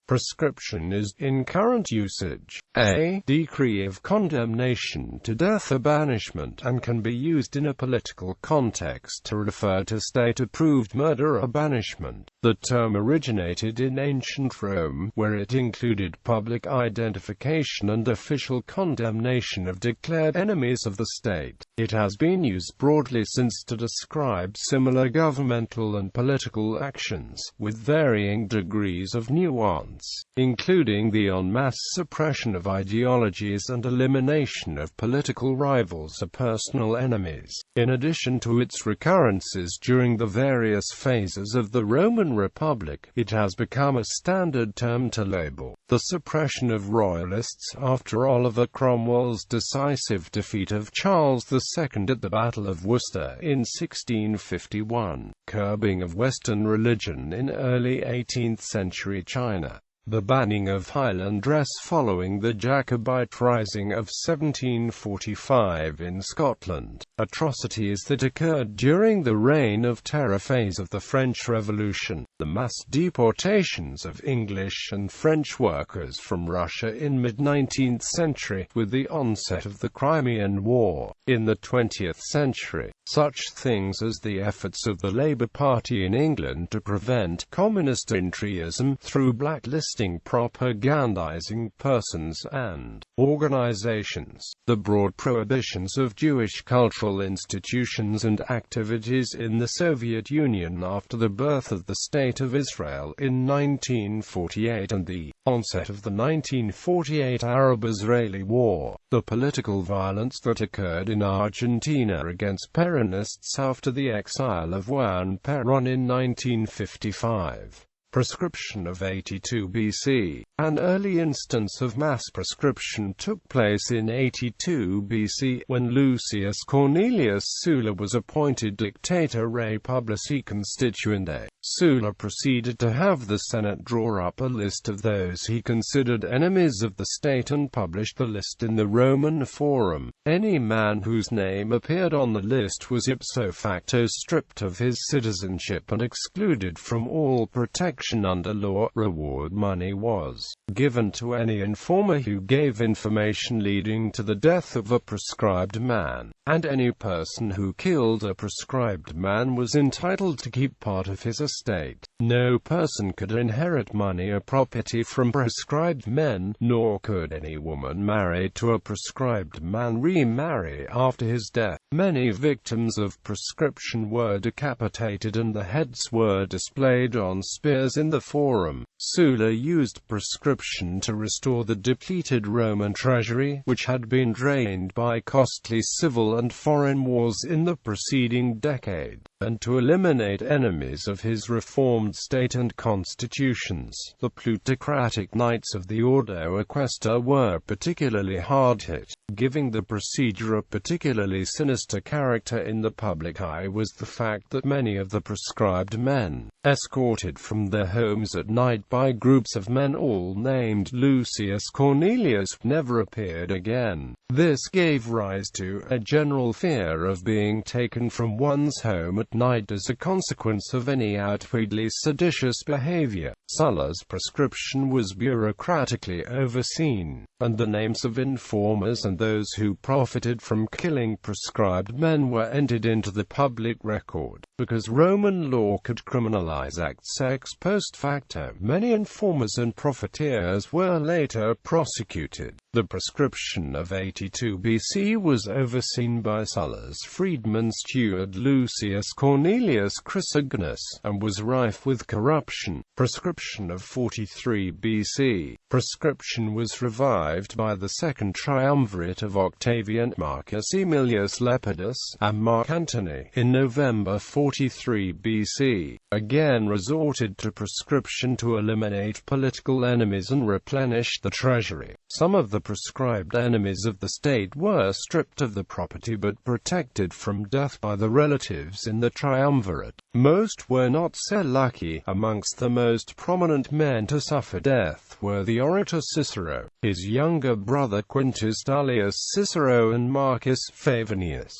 Proscription is, in current usage, a decree of condemnation to death or banishment, and can be used in a political context to refer to state-approved murder or banishment. The term originated in ancient Rome, where it included public identification and official condemnation of declared enemies of the state. It has been used broadly since to describe similar governmental and political actions, with varying degrees of nuance, including the en masse suppression of ideologies and elimination of political rivals or personal enemies. In addition to its recurrences during the various phases of the Roman Republic, it has become a standard term to label the suppression of Royalists after Oliver Cromwell's decisive defeat of Charles II at the Battle of Worcester in 1651, curbing of Western religion in early 18th century China, the banning of Highland dress following the Jacobite Rising of 1745 in Scotland, atrocities that occurred during the Reign of Terror phase of the French Revolution, the mass deportations of English and French workers from Russia in mid-19th century, with the onset of the Crimean War in the 20th century, such things as the efforts of the Labour Party in England to prevent communist entryism through blacklisting propagandizing persons and organizations, the broad prohibitions of Jewish cultural institutions and activities in the Soviet Union after the birth of the State of Israel in 1948 and the onset of the 1948 Arab-Israeli War, the political violence that occurred in Argentina against Peronists after the exile of Juan Perón in 1955. Proscription of 82 BC. An early instance of mass proscription took place in 82 BC, when Lucius Cornelius Sulla was appointed Dictator Rei Publici Constituende. Sulla proceeded to have the Senate draw up a list of those he considered enemies of the state and published the list in the Roman Forum. Any man whose name appeared on the list was ipso facto stripped of his citizenship and excluded from all protection under law. Reward money was given to any informer who gave information leading to the death of a proscribed man, and any person who killed a proscribed man was entitled to keep part of his estate. No person could inherit money or property from proscribed men, nor could any woman married to a proscribed man remarry after his death. Many victims of proscription were decapitated and the heads were displayed on spears in the Forum. Sulla used proscription to restore the depleted Roman treasury, which had been drained by costly civil and foreign wars in the preceding decade, and to eliminate enemies of his reformed state and constitutions. The plutocratic knights of the Ordo Equestor were particularly hard hit. Giving the procedure a particularly sinister character in the public eye was the fact that many of the proscribed men, escorted from their homes at night by groups of men all named Lucius Cornelius, never appeared again. This gave rise to a general fear of being taken from one's home at night as a consequence of any outwardly seditious behavior. Sulla's proscription was bureaucratically overseen, and the names of informers and those who profited from killing proscribed men were entered into the public record. Because Roman law could criminalize acts ex post facto, many informers and profiteers were later prosecuted. The proscription of 82 BC was overseen by Sulla's freedman steward Lucius Cornelius Chrysogonus, and was rife with corruption. Proscription of 43 BC. Proscription was revived by the second triumvirate of Octavian, Marcus Aemilius Lepidus, and Mark Antony, in November 43 BC. Again resorted to proscription to eliminate political enemies and replenish the treasury. Some of the proscribed enemies of the state were stripped of the property but protected from death by the relatives in the triumvirate. Most were not so lucky. Amongst the most prominent men to suffer death were the orator Cicero, his younger brother Quintus Tullius Cicero, and Marcus Favonius.